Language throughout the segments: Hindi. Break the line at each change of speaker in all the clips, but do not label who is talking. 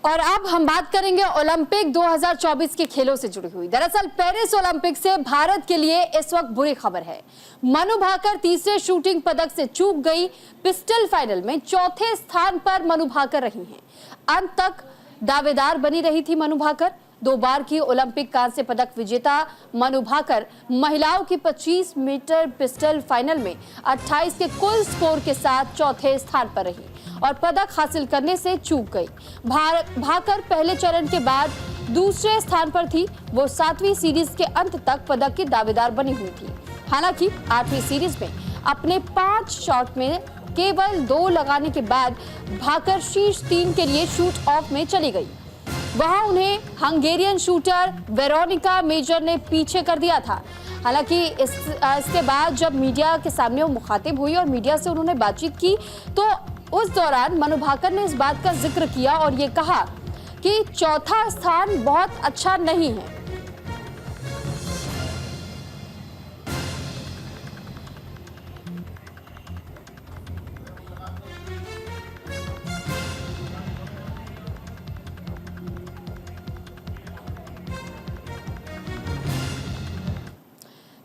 और अब हम बात करेंगे ओलंपिक 2024 के खेलों से जुड़ी हुई। दरअसल पेरिस ओलंपिक से भारत के लिए इस वक्त बुरी खबर है। मनु भाकर तीसरे शूटिंग पदक से चूक गई। पिस्टल फाइनल में चौथे स्थान पर मनु भाकर रही हैं। अंत तक दावेदार बनी रही थी मनु भाकर। 2 बार की ओलंपिक कांस्य पदक विजेता मनु भाकर महिलाओं की 25 मीटर पिस्टल फाइनल में 28 के कुल स्कोर के साथ चौथे स्थान पर रही और पदक हासिल करने से चूक गई। भाकर पहले चरण के बाद दूसरे स्थान पर थी। वो 7वीं सीरीज के अंत तक पदक की दावेदार बनी हुई थी। हालांकि 8वीं सीरीज में अपने 5 शॉट में केवल 2 लगाने के बाद भाकर शीर्ष 3 के लिए शूट ऑफ में चली गई। वहां उन्हें हंगेरियन शूटर वेरोनिका मेजर ने पीछे कर दिया था। हालांकि इसके बाद जब मीडिया के सामने वो मुखातिब हुई और मीडिया से उन्होंने बातचीत की तो उस दौरान मनु भाकर ने इस बात का जिक्र किया और ये कहा कि चौथा स्थान बहुत अच्छा नहीं है।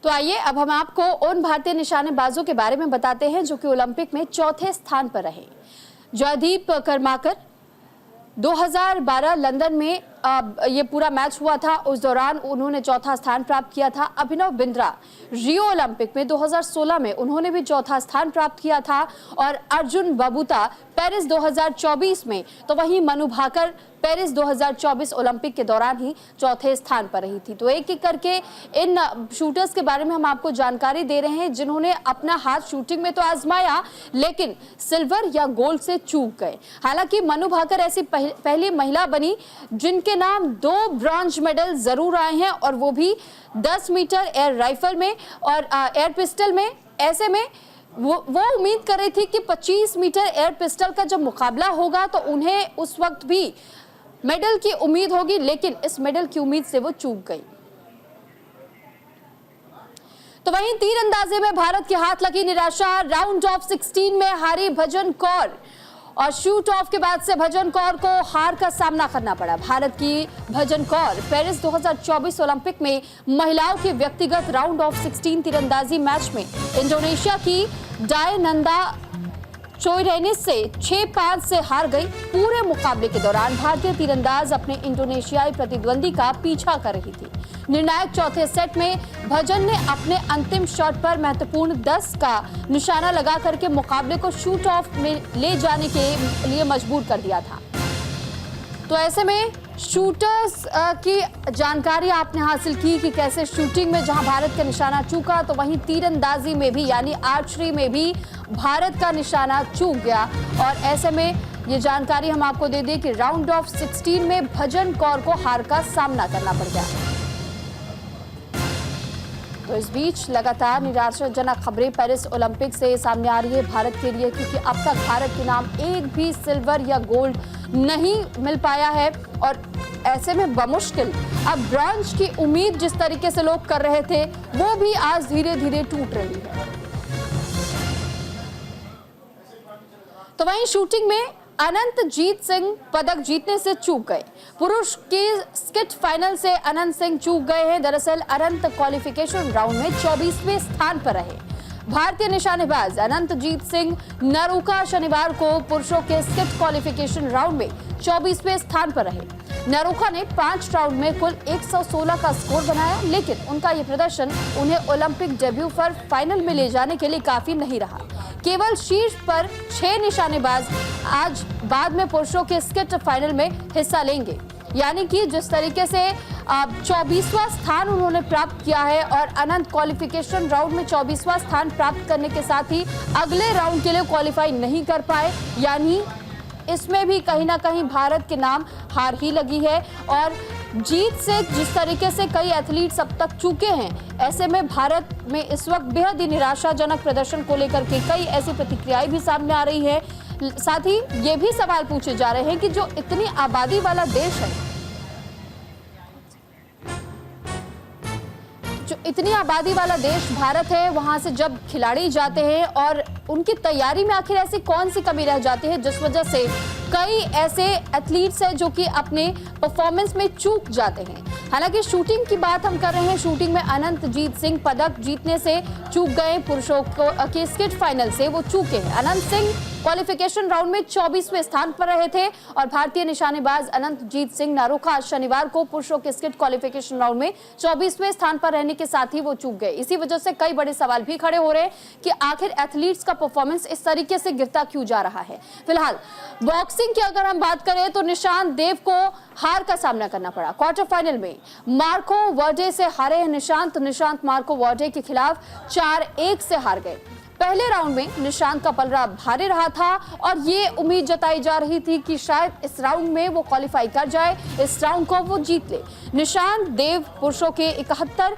तो आइए अब हम आपको उन भारतीय निशानेबाजों के बारे में बताते हैं जो कि ओलंपिक में चौथे स्थान पर रहे। जयदीप करमाकर 2012 लंदन में ये पूरा मैच हुआ था, उस दौरान उन्होंने चौथा स्थान प्राप्त किया था। अभिनव बिंद्रा रियो ओलंपिक में 2016 में उन्होंने भी चौथा स्थान प्राप्त किया था और अर्जुन बबूता पेरिस 2024 में, तो वहीं मनु भाकर पेरिस 2024 ओलंपिक के दौरान ही चौथे स्थान पर रही थी। तो एक एक करके इन शूटर्स के बारे में हम आपको जानकारी दे रहे हैं जिन्होंने अपना हाथ शूटिंग में तो आजमाया लेकिन सिल्वर या गोल्ड से चूक गए। हालांकि मनु भाकर ऐसी पहली महिला बनी जिनके नाम 2 ब्रॉन्ज मेडल जरूर आए हैं और वो भी 10 मीटर एयर राइफल में और एयर पिस्टल में। ऐसे में वो उम्मीद कर रही थी कि 25 मीटर एयर पिस्टल का जब मुकाबला होगा तो उन्हें उस वक्त भी मेडल की उम्मीद होगी, लेकिन इस मेडल की उम्मीद से वो चूक गई। तो वहीं तीरंदाजी में भारत के हाथ लगी निराशा। राउंड ऑफ 16 में हारी भजन कौर और शूट ऑफ के बाद से भजन कौर को हार का सामना करना पड़ा। भारत की भजन कौर पेरिस 2024 ओलंपिक में महिलाओं के व्यक्तिगत राउंड ऑफ 16 तीरंदाजी मैच में इंडोनेशिया की डायनंदा चोइरेनिस से 6-5 से हार गई। पूरे मुकाबले के दौरान भारतीय तीरंदाज अपने इंडोनेशियाई प्रतिद्वंदी का पीछा कर रही थी। निर्णायक चौथे सेट में भजन ने अपने अंतिम शॉट पर महत्वपूर्ण 10 का निशाना लगा करके मुकाबले को शूट ऑफ में ले जाने के लिए मजबूर कर दिया था। तो ऐसे में शूटर्स की जानकारी आपने हासिल की कि कैसे शूटिंग में जहां भारत का निशाना चूका तो वहीं तीरंदाजी में भी यानी आर्चरी में भी भारत का निशाना चूक गया। और ऐसे में ये जानकारी हम आपको दे दें कि राउंड ऑफ 16 में भजन कौर को हार का सामना करना पड़ गया। तो इस बीच लगातार निराशाजनक खबरें पेरिस ओलंपिक से सामने आ रही है भारत के लिए, क्योंकि अब तक भारत के नाम एक भी सिल्वर या गोल्ड नहीं मिल पाया है और ऐसे में बमुश्किल अब ब्रॉन्ज की उम्मीद जिस तरीके से लोग कर रहे थे वो भी आज धीरे धीरे टूट रही है। तो वहीं शूटिंग में अनंतजीत सिंह पदक जीतने से चूक गए। पुरुष की स्किट फाइनल से अनंत सिंह चूक गए हैं। दरअसल अनंत क्वालिफिकेशन राउंड में 24वें स्थान पर रहे। भारतीय निशानेबाज अनंतजीत सिंह नरूका शनिवार को पुरुषों के स्किट क्वालिफिकेशन राउंड में 24वें स्थान पर रहे। नरूका ने 5 राउंड में कुल 116 का स्कोर बनाया, लेकिन उनका यह प्रदर्शन उन्हें ओलंपिक डेब्यू पर फाइनल में ले जाने के लिए काफी नहीं रहा। केवल शीर्ष पर 6 निशानेबाज आज बाद में पुरुषों के स्किट फाइनल में हिस्सा लेंगे। यानी कि जिस तरीके से 24वां स्थान उन्होंने प्राप्त किया है और अनंत क्वालिफिकेशन राउंड में 24वां स्थान प्राप्त करने के साथ ही अगले राउंड के लिए क्वालिफाई नहीं कर पाए, यानी इसमें भी कहीं ना कहीं भारत के नाम हार ही लगी है। और जीत से जिस तरीके से कई एथलीट्स अब तक चूके हैं, ऐसे में भारत में इस वक्त बेहद ही निराशाजनक प्रदर्शन को लेकर के कई ऐसी प्रतिक्रियाएं भी सामने आ रही है। साथ ही ये भी सवाल पूछे जा रहे हैं कि जो इतनी आबादी वाला देश है, जो इतनी आबादी वाला देश भारत है, वहां से जब खिलाड़ी जाते हैं और उनकी तैयारी में आखिर ऐसी कौन सी कमी रह जाती है जिस वजह से कई ऐसे एथलीट्स हैं जो कि अपने परफॉर्मेंस में चूक जाते हैं। हालांकि शूटिंग की बात हम कर रहे हैं, शूटिंग में अनंतजीत सिंह पदक जीतने से चूक गए। पुरुषों के स्किट फाइनल से वो चूके हैं। अनंत सिंह क्वालिफिकेशन राउंड में 24वें स्थान पर रहे थे और भारतीय निशानेबाज अनंतजीत सिंह नारूखा शनिवार को पुरुषों के स्किट क्वालिफिकेशन राउंड में 24वें स्थान पर रहने के साथ ही वो चूक गए। इसी वजह से कई बड़े सवाल भी खड़े हो रहे हैं कि आखिर एथलीट्स का परफॉर्मेंस इस तरीके से गिरता क्यों जा रहा है। फिलहाल बॉक्सिंग की अगर हम बात करें तो निशांत देव को हार का सामना करना पड़ा। क्वार्टर फाइनल में मार्को वर्डे से हारे हैं निशांत मार्को वर्डे के खिलाफ 4-1 से हार गए। पहले राउंड में निशांत का पलड़ा भारी रहा था और ये उम्मीद जताई जा रही थी कि शायद इस राउंड में वो क्वालिफाई कर जाए, इस राउंड को वो जीत ले। निशांत देव पुरुषों के 71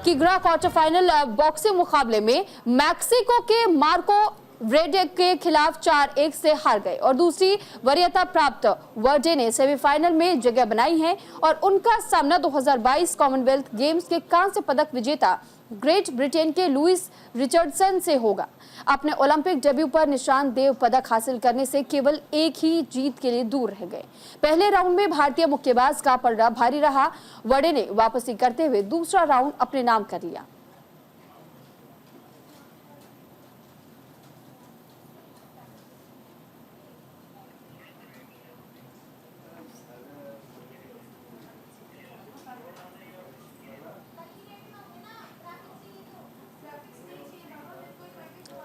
किग्रा क्वार्टर फाइनल बॉक्सिंग मुकाबले में मैक्सिको के मार्को वर्डे के खिलाफ 4-1 से हार गए और दूसरी वरीयता प्राप्त वर्डे ने सेमीफाइनल में जगह बनाई है और उनका सामना 2022 कॉमनवेल्थ गेम्स के कांस्य पदक विजेता ग्रेट ब्रिटेन के लुइस रिचर्डसन से होगा। अपने ओलंपिक डेब्यू पर निशांत देव पदक हासिल करने से केवल एक ही जीत के लिए दूर रह गए। पहले राउंड में भारतीय मुक्केबाज का पलड़ा भारी रहा। वर्डे ने वापसी करते हुए दूसरा राउंड अपने नाम कर लिया।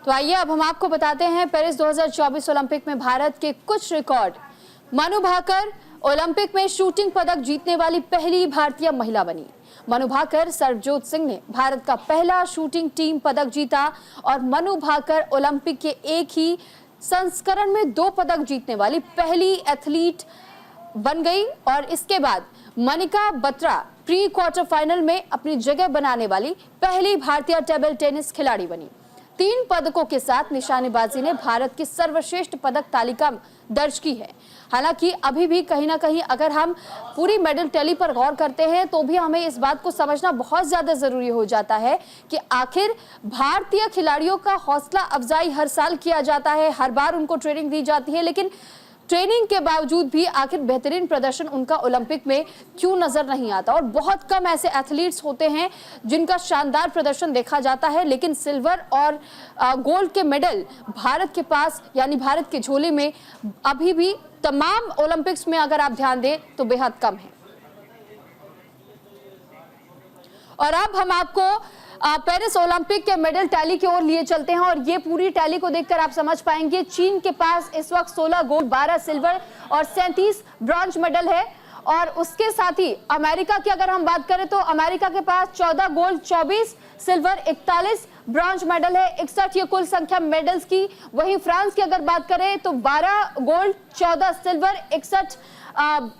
तो आइए अब हम आपको बताते हैं पेरिस 2024 ओलंपिक में भारत के कुछ रिकॉर्ड। मनु भाकर ओलंपिक में शूटिंग पदक जीतने वाली पहली भारतीय महिला बनी। मनु भाकर सरबजोत सिंह ने भारत का पहला शूटिंग टीम पदक जीता और मनु भाकर ओलंपिक के एक ही संस्करण में 2 पदक जीतने वाली पहली एथलीट बन गई और इसके बाद Manika Batra pre quarter final में अपनी जगह बनाने वाली पहली भारतीय टेबल टेनिस खिलाड़ी बनी। 3 पदकों के साथ निशानेबाजी ने भारत की सर्वश्रेष्ठ पदक तालिका दर्ज की है। हालांकि अभी भी कहीं ना कहीं अगर हम पूरी मेडल टैली पर गौर करते हैं तो भी हमें इस बात को समझना बहुत ज्यादा जरूरी हो जाता है कि आखिर भारतीय खिलाड़ियों का हौसला अफजाई हर साल किया जाता है, हर बार उनको ट्रेनिंग दी जाती है, लेकिन ट्रेनिंग के बावजूद भी आखिर बेहतरीन प्रदर्शन उनका ओलंपिक में क्यों नजर नहीं आता। और बहुत कम ऐसे एथलीट्स होते हैं जिनका शानदार प्रदर्शन देखा जाता है, लेकिन सिल्वर और गोल्ड के मेडल भारत के पास यानी भारत के झोले में अभी भी तमाम ओलंपिक्स में अगर आप ध्यान दें तो बेहद कम है। और अब हम आपको पेरिस ओलंपिक के मेडल टैली की ओर लिए चलते हैं और ये पूरी टैली को देखकर आप समझ पाएंगे चीन के पास इस वक्त 16 गोल्ड, 12 सिल्वर और 37 ब्रॉन्ज मेडल है। और उसके साथ ही अमेरिका की अगर हम बात करें तो अमेरिका के पास 14 गोल्ड, 24 सिल्वर, 41 ब्रॉन्ज मेडल है। 61 ये कुल संख्या मेडल्स की। वहीं फ्रांस की अगर बात करें तो 12 गोल्ड, 14 सिल्वर, 61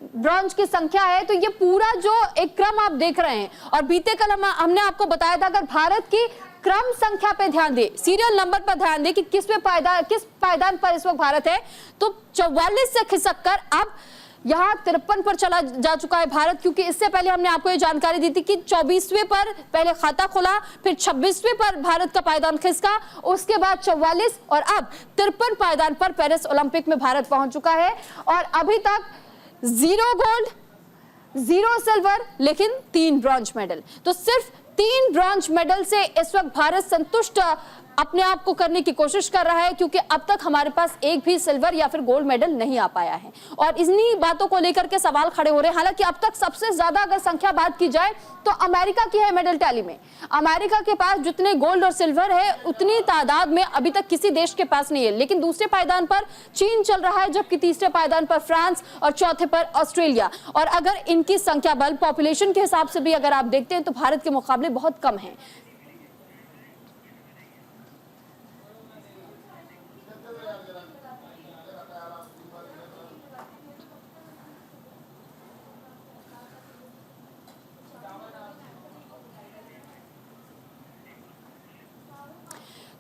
ब्रॉन्ज की संख्या है। तो ये पूरा जो एक क्रम आप देख रहे हैं और बीते कल हमने आपको बताया था अगर भारत की क्रम संख्या पे ध्यान दे, सीरियल नंबर पर ध्यान दे कि किस पायदान पर इस वक्त भारत है, तो 44 से खिसक कर अब यहाँ 53 पर चला जा चुका है भारत। क्योंकि इससे पहले हमने आपको ये जानकारी दी थी कि 24वें पर पहले खाता खुला, फिर 26वें पर भारत का पायदान खिसका, उसके बाद 44 और अब 53 पायदान पर पेरिस ओलंपिक में भारत पहुंच चुका है। और अभी तक 0 गोल्ड, 0 सिल्वर, लेकिन 3 ब्रॉन्ज मेडल। तो सिर्फ 3 ब्रॉन्ज मेडल से इस वक्त भारत संतुष्ट अपने आप को करने की कोशिश कर रहा है, क्योंकि अब तक हमारे पास एक भी सिल्वर या फिर गोल्ड मेडल नहीं आ पाया है। और इन्हीं बातों को लेकर के सवाल खड़े हो रहे हैं। हालांकि अब तक सबसे ज्यादा अगर संख्या बात की जाए तो अमेरिका की है मेडल टैली में। अमेरिका के पास जितने गोल्ड और सिल्वर है उतनी तादाद में अभी तक किसी देश के पास नहीं है। लेकिन दूसरे पायदान पर चीन चल रहा है, जबकि तीसरे पायदान पर फ्रांस और चौथे पर ऑस्ट्रेलिया। और अगर इनकी संख्या बल पॉपुलेशन के हिसाब से भी अगर आप देखते हैं तो भारत के मुकाबले बहुत कम है।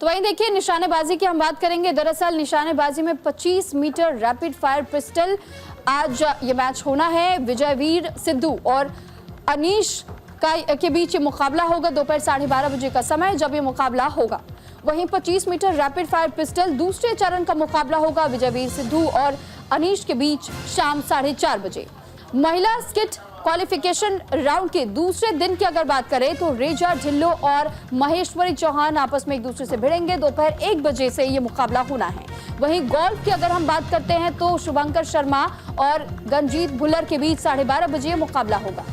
तो वहीं देखिए निशानेबाजी की हम बात करेंगे। दरअसल निशानेबाजी में 25 मीटर रैपिड फायर पिस्टल आज ये मैच होना है। विजयवीर सिद्धू और अनीश के बीच ये मुकाबला होगा। दोपहर 12:30 बजे का समय जब ये मुकाबला होगा। वहीं 25 मीटर रैपिड फायर पिस्टल दूसरे चरण का मुकाबला होगा विजयवीर सिद्धू और अनीश के बीच शाम 4:30 बजे। महिला स्किट क्वालिफिकेशन राउंड के दूसरे दिन की अगर बात करें तो रेजा ढिल्लो और महेश्वरी चौहान आपस में एक दूसरे से भिड़ेंगे। दोपहर 1 बजे से ये मुकाबला होना है। वहीं गोल्फ की अगर हम बात करते हैं तो शुभंकर शर्मा और गंजीत भुल्लर के बीच 12:30 बजे मुकाबला होगा।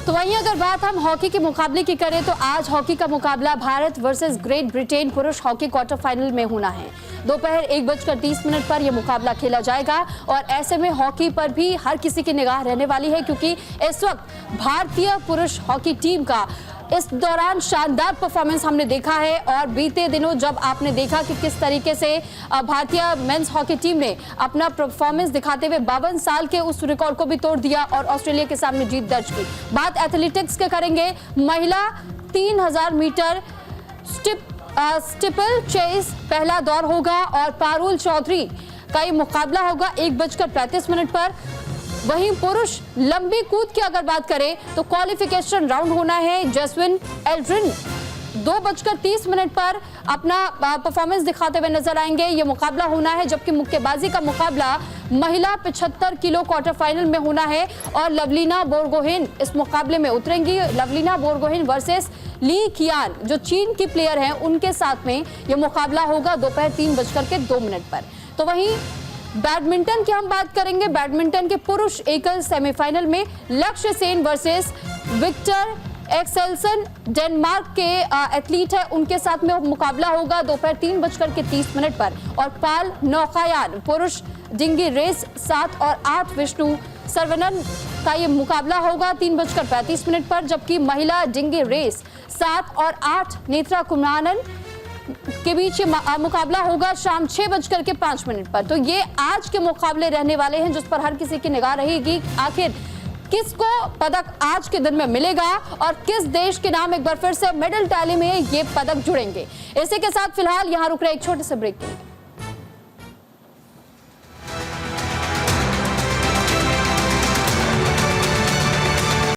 तो वहीं अगर बात हम हॉकी के मुकाबले की करें तो आज हॉकी का मुकाबला भारत वर्सेस ग्रेट ब्रिटेन पुरुष हॉकी क्वार्टर फाइनल में होना है। दोपहर 1:30 पर यह मुकाबला खेला जाएगा और ऐसे में हॉकी पर भी हर किसी की निगाह रहने वाली है, क्योंकि इस वक्त भारतीय पुरुष हॉकी टीम का इस दौरान शानदार परफॉर्मेंस हमने देखा है। और बीते दिनों जब आपने देखा कि किस तरीके से भारतीय मेंस हॉकी टीम ने अपना परफॉर्मेंस दिखाते हुए 52 साल के उस रिकॉर्ड को भी तोड़ दिया और ऑस्ट्रेलिया के सामने जीत दर्ज की। बात एथलेटिक्स के करेंगे। महिला 3000 मीटर स्टीपल चेस पहला दौर होगा और पारुल चौधरी का ये मुकाबला होगा 1:35 पर। वहीं पुरुष लंबी कूद की अगर बात करें तो क्वालिफिकेशन राउंड होना है। जसविन एल्ड्रिन 2:30 पर अपना परफॉर्मेंस दिखाते हुए नजर आएंगे। ये मुकाबला होना है, जबकि मुक्केबाजी का मुकाबला महिला 75 किलो क्वार्टर फाइनल में होना है और लवलीना बोरगोहेन इस मुकाबले में उतरेंगी। लवलीना बोरगोहेन वर्सेस ली कियान जो चीन की प्लेयर हैं, उनके साथ में ये मुकाबला होगा दोपहर 3:02 पर। तो वहीं बैडमिंटन की हम बात करेंगे। बैडमिंटन के पुरुष एकल सेमीफाइनल में Lakshya Sen versus Viktor Axelsen Denmark के एथलीट है, उनके साथ में मुकाबला होगा दोपहर 3:30 पर। और पाल नौकायान पुरुष डिंगी रेस 7 और 8 विष्णु सर्वनन का ये मुकाबला होगा 3:35 पर, जबकि महिला डिंगी रेस 7 और 8 नेत्रा कुमारन के बीच मुकाबला होगा शाम 6:05 पर। तो ये आज के मुकाबले रहने वाले हैं जिस पर हर किसी की निगाह रहेगी, आखिर किसको पदक आज के दिन में मिलेगा और किस देश के नाम एक बार फिर से मेडल टैली में ये पदक जुड़ेंगे। इसी के साथ फिलहाल यहाँ रुक रहे एक छोटे से ब्रेक के लिए।